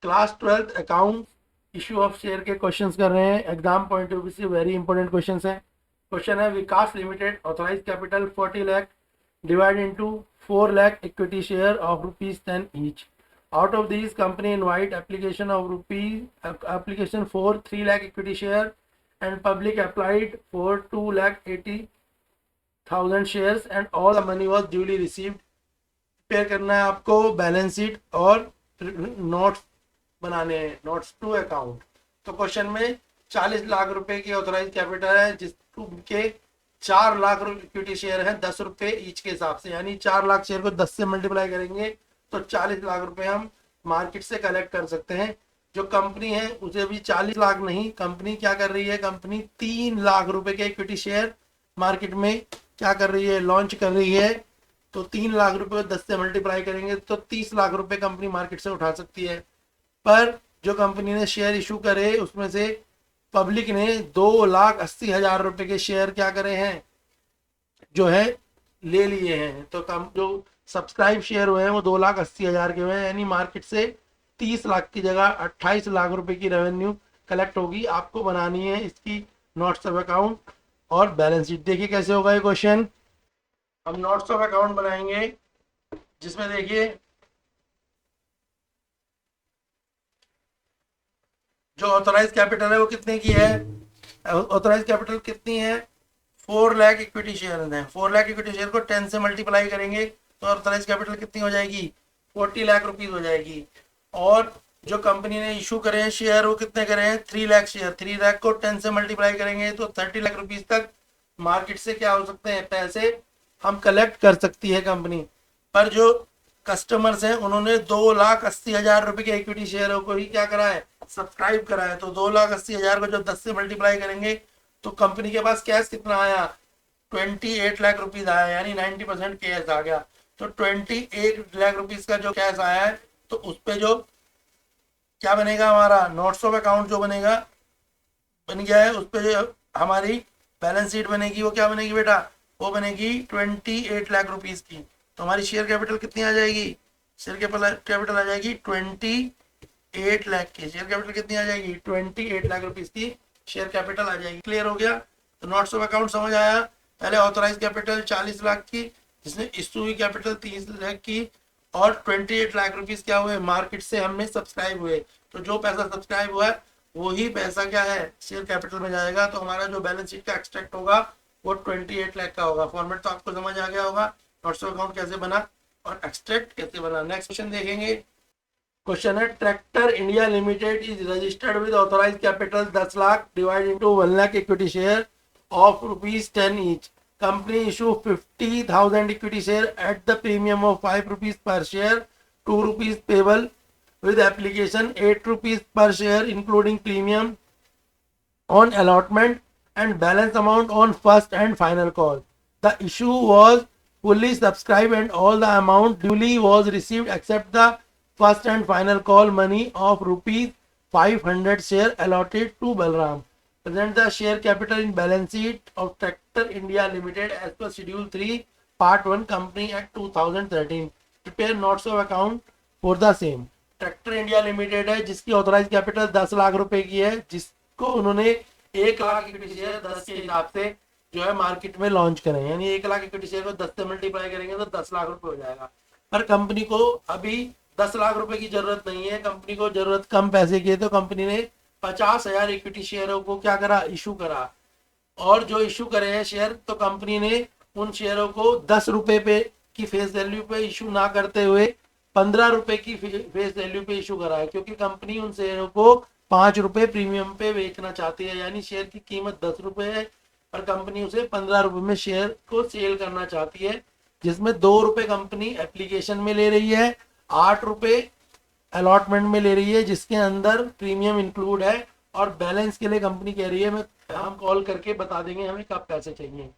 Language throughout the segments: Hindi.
Class 12th account issue of share के क्वेश्चंस कर रहे हैं। एग्जाम पॉइंट ऑफ व्यू से वेरी इंपॉर्टेंट क्वेश्चंस है। क्वेश्चन है Vikas limited authorise capital 40 lakh divide into 4 lakh equity share of ₹10 each. Out of this company invite application for 3 lakh equity share and public applied for 2,80,000 shares and all the money was duly received. Prepare करना है आपको बैलेंस शीट और नोट्स बनाने हैं, नोट्स टू अकाउंट। तो क्वेश्चन में 40 लाख रुपए की ऑथराइज कैपिटल है जिसके 4 लाख इक्विटी शेयर है 10 रुपए ईच के हिसाब से, यानी 4 लाख शेयर को 10 से मल्टीप्लाई करेंगे तो 40 लाख रुपए हम मार्केट से कलेक्ट कर सकते हैं। जो कंपनी है उसे भी 40 लाख नहीं, कंपनी क्या कर रही है, कंपनी 3 लाख रुपए के इक्विटी शेयर मार्केट में क्या कर रही है, लॉन्च कर रही है। तो 3 लाख रुपए को 10 से मल्टीप्लाई करेंगे तो 30 लाख रुपए कंपनी मार्केट से उठा सकती है। पर जो कंपनी ने शेयर इशू करे उसमें से पब्लिक ने 2,80,000 रुपए के शेयर क्या करे हैं, जो है ले लिए हैं। तो कम जो सब्सक्राइब शेयर हुए हैं वो 2,80,000 के हुए हैं, यानी मार्केट से 30 लाख की जगह 28 लाख रुपए की रेवेन्यू कलेक्ट होगी। आपको बनानी है इसकी नोट्स ऑफ अकाउंट और बैलेंस शीट। देखिए कैसे होगा ये क्वेश्चन। हम नोट्स ऑफ अकाउंट बनाएंगे जिसमें देखिए जो ऑथराइज कैपिटल है वो कितने की है, ऑथराइज कैपिटल कितनी है, 4 लाख इक्विटी शेयर है। 4 लाख इक्विटी शेयर को 10 से मल्टीप्लाई करेंगे तो ऑथराइज कैपिटल कितनी हो जाएगी, 40 लाख रुपीज हो जाएगी। और जो कंपनी ने इशू करे हैं शेयर वो कितने करे हैं, 3 लाख शेयर। 3 लाख को 10 से मल्टीप्लाई करेंगे तो 30 लाख रुपीज तक मार्केट से क्या हो सकते हैं, पैसे हम कलेक्ट कर सकती है कंपनी। पर जो कस्टमर्स हैं उन्होंने 2,80,000 रुपए के इक्विटी शेयरों को ही क्या करा है, सब्सक्राइब करा है। तो 2,80,000 को जब 10 से मल्टीप्लाई करेंगे तो कंपनी के पास कैश कितना आया, 28 लाख रुपीज आया, यानी 90% कैश आ गया। तो 28 लाख रुपीज का जो कैश आया है तो उस पे जो क्या बनेगा, हमारा नोट्स ऑफ अकाउंट जो बनेगा बन गया है, उस पे जो हमारी बैलेंस शीट बनेगी वो क्या बनेगी बेटा, वो बनेगी 28 लाख रुपीज की। तो हमारी शेयर कैपिटल कितनी आ जाएगी, शेयर कैपिटल आ जाएगी 28 लाख की। शेयर कैपिटल कितनी आ जाएगी, 28 लाख रुपीज की शेयर कैपिटल आ जाएगी। क्लियर हो गया। तो नोट्स ऑफ अकाउंट समझ आया। पहले ऑथराइज कैपिटल 40 लाख की, जिसमें इशू हुई कैपिटल 30 लाख की, और 28 लाख रुपीज क्या हुए, मार्केट से हमने सब्सक्राइब हुए। तो जो पैसा सब्सक्राइब हुआ है वही पैसा क्या है, शेयर कैपिटल में जाएगा। तो हमारा जो बैलेंस शीट का एक्सट्रैक्ट होगा वो 28 लाख का होगा। फॉर्मेट तो आपको समझ आ गया होगा, नोट्स ऑफ अकाउंट कैसे बना और एक्सट्रैक्ट कैसे बना। नेक्स्ट क्वेश्चन देखेंगे। क्वेश्चन है tractor India limited is registered with authorise capital 10 lakh divide into 1 lakh equity share of ₹10 each. Company issue 50,000 equity share at the premium of ₹5 per share, ₹2 payable with application, ₹8 per share including premium on allotment and balance amount on first and final call. The issue was fully subscribed and all the amount duly was received except the first and final call money of ₹500 share allotted to Balram. Present the share capital in balance sheet of Tractor India Limited as per Schedule 3 Part 1 Company Act 2013. Prepare notes of account for the same. Tractor India limited है जिसकी ऑथराइज कैपिटल 10 लाख रुपए की है, जिसको उन्होंने 1 लाख इक्विटी शेयर 10 के हिसाब से जो है मार्केट में लॉन्च करें, यानी 1 लाख इक्विटी शेयर को 10 से मल्टीप्लाई करेंगे तो 10 लाख रुपए हो जाएगा। पर कंपनी को अभी 10 लाख रुपए की जरूरत नहीं है, कंपनी को जरूरत कम पैसे की है। तो कंपनी ने 50,000 इक्विटी शेयरों को क्या करा, इशू करा। और जो इशू करे हैं शेयर तो कंपनी ने उन शेयरों को 10 रुपए पे की फेस वैल्यू पे इशू ना करते हुए 15 रुपए की फेस वैल्यू पे इशू करा है, क्योंकि कंपनी उन शेयरों को 5 रुपए प्रीमियम पे बेचना चाहती है। यानी शेयर की कीमत 10 रुपए है और कंपनी उसे 15 रुपए में शेयर को सेल करना चाहती है, जिसमें 2 रुपए कंपनी एप्लीकेशन में ले रही है, 8 रुपए अलॉटमेंट में ले रही है जिसके अंदर प्रीमियम इंक्लूड है, और बैलेंस के लिए कंपनी कह रही है हम कॉल करके बता देंगे हमें कब पैसे चाहिए।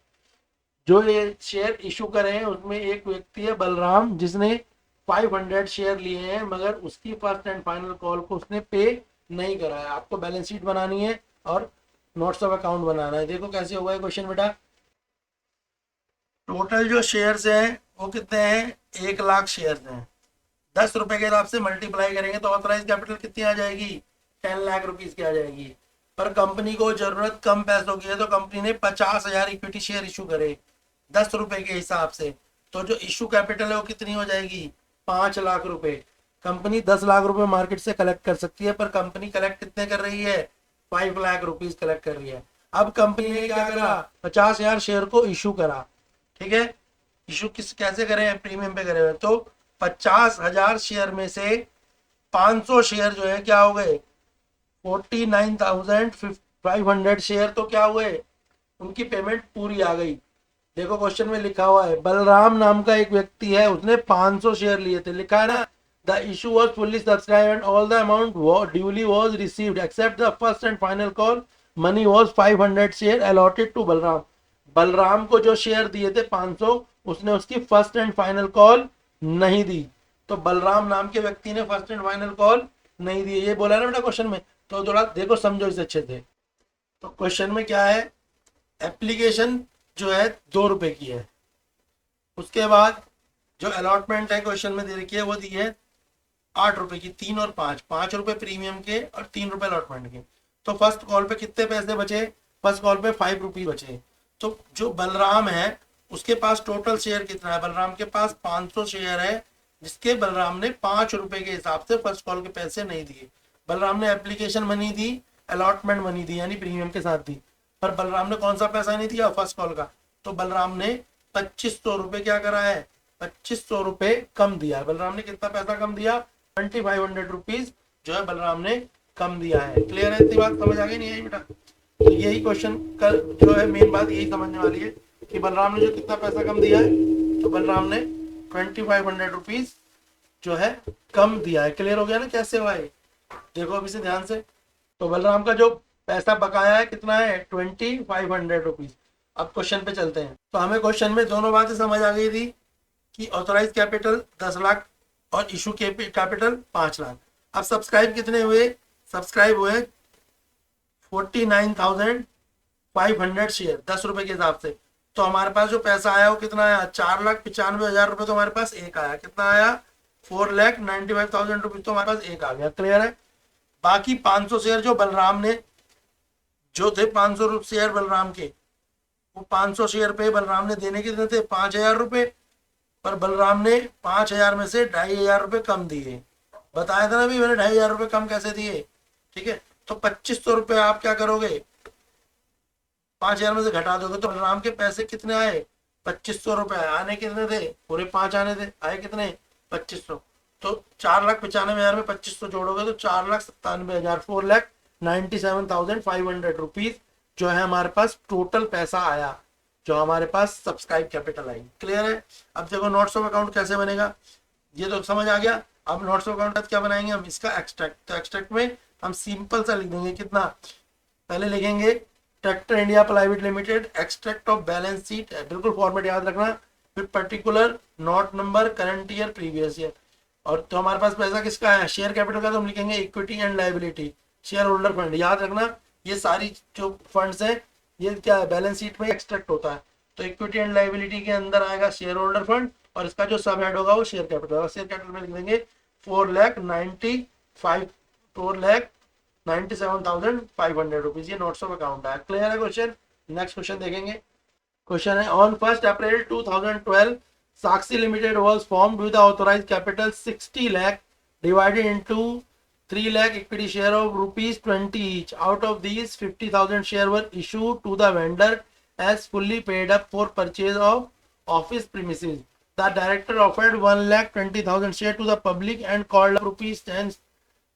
जो ये शेयर इशू करे हैं उसमें एक व्यक्ति है बलराम, जिसने 500 शेयर लिए हैं, मगर उसकी फर्स्ट एंड फाइनल कॉल को उसने पे नहीं करा है। आपको बैलेंस शीट बनानी है और नोट्स ऑफ अकाउंट बनाना है। देखो कैसे होगा ये क्वेश्चन बेटा। टोटल जो शेयर्स हैं वो कितने हैं, 1 लाख शेयर्स हैं। ₹10 के हिसाब से मल्टीप्लाई करेंगे तो ऑथराइज कैपिटल कितनी आ जाएगी? 10 लाख रुपीज की आ जाएगी। पर कंपनी को जरूरत कम पैसों की है तो कंपनी ने 50,000 इक्विटी शेयर इशू करे ₹10 के हिसाब से, तो जो इशू कैपिटल है वो कितनी हो जाएगी? 5 लाख रुपए। कंपनी 10 लाख रुपए मार्केट से कलेक्ट कर सकती है, पर कंपनी कलेक्ट कितने कर रही है? 5 लाख रुपीज कलेक्ट कर रही है। अब कंपनी ने क्या करा? 50,000 शेयर को इशू करा। ठीक है, इशू कैसे करें? प्रीमियम पे करे हुए। तो 50,000 शेयर में से 500 शेयर जो है क्या हो गए? 49,500 शेयर तो क्या हुए? उनकी पेमेंट पूरी आ गई। देखो क्वेश्चन में लिखा हुआ है, बलराम नाम का एक व्यक्ति है, उसने 500 शेयर लिए थे। लिखा है ना, the issue was fully subscribe and all the amount duly was received except the first and final call. Money was 500 share allotted to Balram. Balram को जो शेयर दिए थे 500, उसने उसकी फर्स्ट एंड फाइनल कॉल नहीं दी। तो बलराम नाम के व्यक्ति ने फर्स्ट एंड फाइनल कॉल नहीं दी, ये बोला ना बेटा क्वेश्चन में। तो थोड़ा देखो, समझो इसे अच्छे से। तो क्वेश्चन में क्या है? एप्लीकेशन जो है ₹2 की है। उसके बाद जो अलॉटमेंट है क्वेश्चन में दे रखी है वो दी है ₹8 की। 3 और 5, ₹5 प्रीमियम के और ₹3 अलॉटमेंट के। तो फर्स्ट कॉल पे कितने पैसे बचे? फर्स्ट कॉल पे ₹5 बचे। तो जो बलराम है उसके पास टोटल शेयर कितना है? बलराम के पास 500 शेयर है, जिसके बलराम ने ₹5 के हिसाब से फर्स्ट कॉल के पैसे नहीं दिए। बलराम ने एप्लीकेशन मनी दी, अलॉटमेंट मनी दी, यानी प्रीमियम के साथ दी, पर बलराम ने कौन सा पैसा नहीं दिया? फर्स्ट कॉल का। तो बलराम ने ₹2500 क्या करा है? ₹2500 कम दिया। बलराम ने कितना पैसा कम दिया? 2500 रुपीज जो है बलराम ने कम दिया है। क्लियर है? इतनी बात समझ आ गई नहीं आई बेटा? तो यही क्वेश्चन का जो है मेन बात यही समझने वाली है कि बलराम ने जो कितना पैसा कम दिया है, तो बलराम ने 2500 रुपीज जो है कम दिया है। क्लियर हो गया ना कैसे हुआ है? देखो अभी से ध्यान से। तो बलराम का जो पैसा बकाया है कितना है? 2500 रुपीज। अब क्वेश्चन पे चलते हैं। तो हमें क्वेश्चन में दोनों बातें समझ आ गई थी कि ऑथोराइज कैपिटल 10 लाख और इशू कैपिटल 5 लाख। अब सब्सक्राइब कितने हुए? सब्सक्राइब हुए 49,500 शेयर ₹10 के हिसाब से। तो हमारे पास जो पैसा आया वो कितना आया? 4,95,000 रुपये तो हमारे पास एक आया। कितना आया? 4,95,000 रुपीज तो हमारे पास एक आ गया। क्लियर है? बाकी 500 शेयर जो बलराम ने, जो थे 500 शेयर बलराम के, वो 500 शेयर पे बलराम ने देने कितने थे? 5,000 रुपये। पर बलराम ने 5,000 में से 2,500 रुपये कम दिए। बताया था ना भी मैंने, 2,500 रुपये कम कैसे दिए? ठीक है, तो 2,500 रुपये आप क्या करोगे? 5,000 में से घटा दोगे तो बलराम के पैसे कितने आए? 2,500 रुपये। आने कितने थे? पूरे 5 आने थे। आए कितने? 2,500। तो 4,95,000 में 2,500 जोड़ोगे तो 4,97,000, 4,97,500 रुपीज जो है हमारे पास टोटल पैसा आया, जो हमारे पास सब्सक्राइब कैपिटल आई। क्लियर है? अब देखो नोट्स ऑफ अकाउंट कैसे बनेगा, ये तो समझ आ गया। अब नोट्स ऑफ अकाउंट क्या बनाएंगे हम? इसका एक्सट्रैक्ट। तो एक्सट्रैक्ट में हम सिंपल सा लिख देंगे। कितना? पहले लिखेंगे tractor India private limited, extract of balance sheet, बिल्कुल फॉर्मेट याद रखना। फिर particular, note number, current year, previous year. और तो हमारे पास पैसा किसका है? शेयर कैपिटल का। तो हम लिखेंगे equity and liability, share holder fund. याद रखना ये सारी जो फंड्स है ये क्या है? बैलेंस शीट में एक्सट्रैक्ट होता है। तो इक्विटी एंड लायबिलिटी के अंदर आएगा शेयर होल्डर फंड, और इसका जो सब हेड होगा वो शेयर कैपिटल। शेयर कैपिटल में लिख देंगे 4,97,500 रुपीज। ये नोट्स ऑफ अकाउंट है। क्लियर है क्वेश्चन? नेक्स्ट क्वेश्चन देखेंगे। क्वेश्चन है, on 1 April 2012 Sakshi Limited was formed with the authorized capital 60 lakh divided into 3 lakh equity share of ₹20 each. Out of these, 50,000 share were issued to the vendor as fully paid up for purchase of office premises. The director offered 1,20,000 share to the public and called up ₹10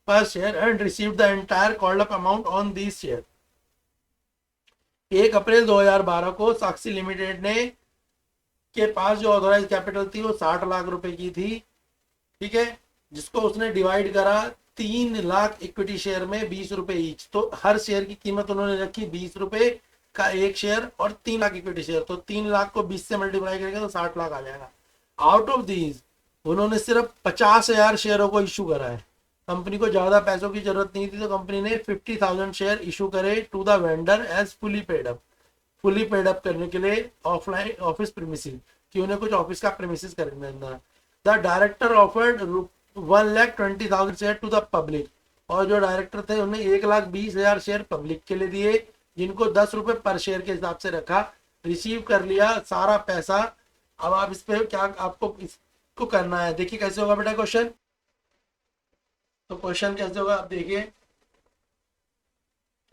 per share and received the entire called up amount on these shares. 1 अप्रैल 2012 को साक्षी लिमिटेड ने के पास जो ऑथोराइज कैपिटल थी वो 60 लाख रुपए की थी। ठीक है, जिसको उसने डिवाइड करा 3 लाख इक्विटी शेयर में ₹20 ईच। तो हर शेयर की कीमत उन्होंने रखी ₹20 का एक शेयर, और 3 लाख इक्विटी शेयर। तो 3 लाख को 20 से मल्टीप्लाई करेंगे तो 60 लाख आ जाएगा। आउट ऑफ दीज उन्होंने सिर्फ 50,000 शेयरों को इशू करा है। कंपनी को ज्यादा पैसों की जरूरत नहीं थी, तो कंपनी ने 50,000 शेयर इशू करे to the vendor as fully paid up. Fully paid up करने के लिए ऑफलाइन ऑफिस प्रीमिसेस, कि उन्हें कुछ ऑफिस का प्रीमिसेस खरीदना। The director offered 1,20,000 share to the public, और जो डायरेक्टर थे उन्हें 1,20,000 शेयर पब्लिक के लिए दिए, जिनको 10 रुपए पर शेयर के हिसाब से रखा। रिसीव कर लिया सारा पैसा। अब आप इस पे क्या आपको इसको करना है, देखिए कैसे होगा बेटा क्वेश्चन। तो क्वेश्चन कैसे होगा आप देखिए।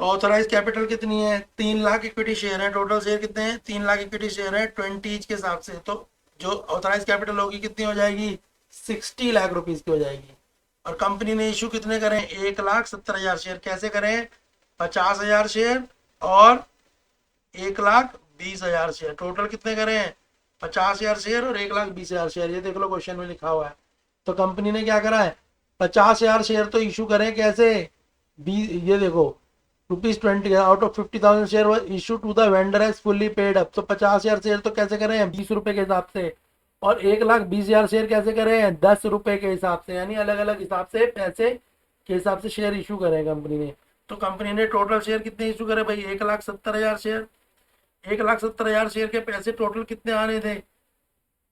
ऑथराइज कैपिटल कितनी है, 3 लाख इक्विटी शेयर है। टोटल शेयर कितने हैं, 3 लाख इक्विटी शेयर है 20 के हिसाब से। तो जो ऑथराइज कैपिटल होगी कितनी हो जाएगी, 60 लाख रुपीज की हो जाएगी। और कंपनी ने इशू कितने करें, 1,70,000 शेयर। कैसे करें, 50,000 शेयर और 1,20,000 शेयर। टोटल कितने करें, 50,000 शेयर और 1,20,000 शेयर। ये देख लो क्वेश्चन में लिखा हुआ है। तो कंपनी ने क्या करा है, 50,000 शेयर तो इशू करें कैसे, ये देखो ₹20 out of 50,000 share issue to the vendor as fully paid up. तो 50,000 शेयर तो कैसे करें, 20 रुपए के हिसाब से। और 1,20,000 शेयर कैसे करें, 10 रुपए के हिसाब से। यानी अलग अलग हिसाब से पैसे के हिसाब से शेयर इशू करें कंपनी ने। तो कंपनी ने टोटल शेयर कितने इशू करे भाई, 1,70,000 शेयर। 1,70,000 शेयर के पैसे टोटल कितने आने थे,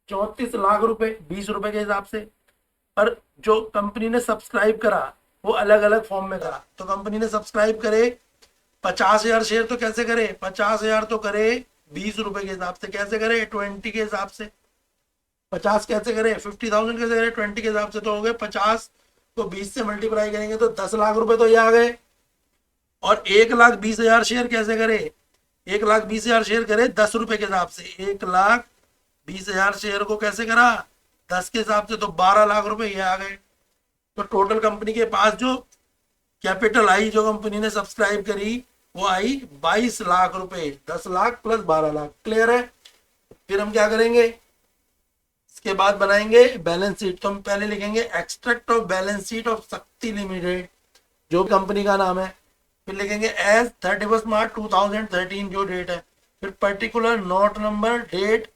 34 लाख रुपए, 20 रुपए के हिसाब से। पर जो कंपनी ने सब्सक्राइब करा वो अलग अलग फॉर्म में करा। तो कंपनी ने सब्सक्राइब करे 50,000 शेयर, तो कैसे करे, 50,000 तो करे 20 रुपए के हिसाब से। कैसे करे, 20 के हिसाब से। 50 कैसे करे, 50,000 कैसे करे, 20 के हिसाब से। तो हो गए 50 को 20 से मल्टीप्लाई करेंगे तो 10 लाख रुपए तो ये आ गए। और 1,20,000 शेयर कैसे करे, 1,20,000 शेयर करे 10 रुपए के हिसाब से। 1,20,000 शेयर को कैसे करा, 10 के हिसाब से, तो 12 लाख रुपए ये आ गए। तो टोटल कंपनी के पास जो कैपिटल आई, जो कंपनी ने सब्सक्राइब करी, वो आई 22 लाख रुपए। 10 लाख प्लस 12 लाख। क्लियर है। फिर हम क्या करेंगे, इसके बाद बनाएंगे बैलेंस शीट। तो हम पहले लिखेंगे extract of balance sheet of शक्ति लिमिटेड, जो कंपनी का नाम है। फिर लिखेंगे एज 31 मार्च 2013 जो डेट है। फिर पर्टिकुलर नोट नंबर, डेट,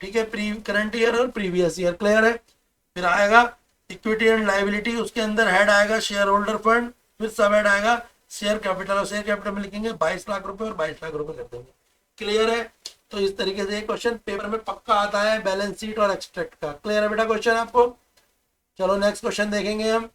ठीक है, करंट ईयर और प्रीवियस ईयर। क्लियर है। फिर आएगा इक्विटी एंड लाइबिलिटी, उसके अंदर हेड आएगा शेयर होल्डर फंड। फिर सब हेड आएगा शेयर कैपिटल, और शेयर कैपिटल में लिखेंगे 22 लाख रुपए और 22 लाख रुपए कर देंगे। क्लियर है। तो इस तरीके से क्वेश्चन पेपर में पक्का आता है बैलेंस शीट और एक्सट्रैक्ट का। क्लियर है बेटा क्वेश्चन आपको। चलो नेक्स्ट क्वेश्चन देखेंगे हम।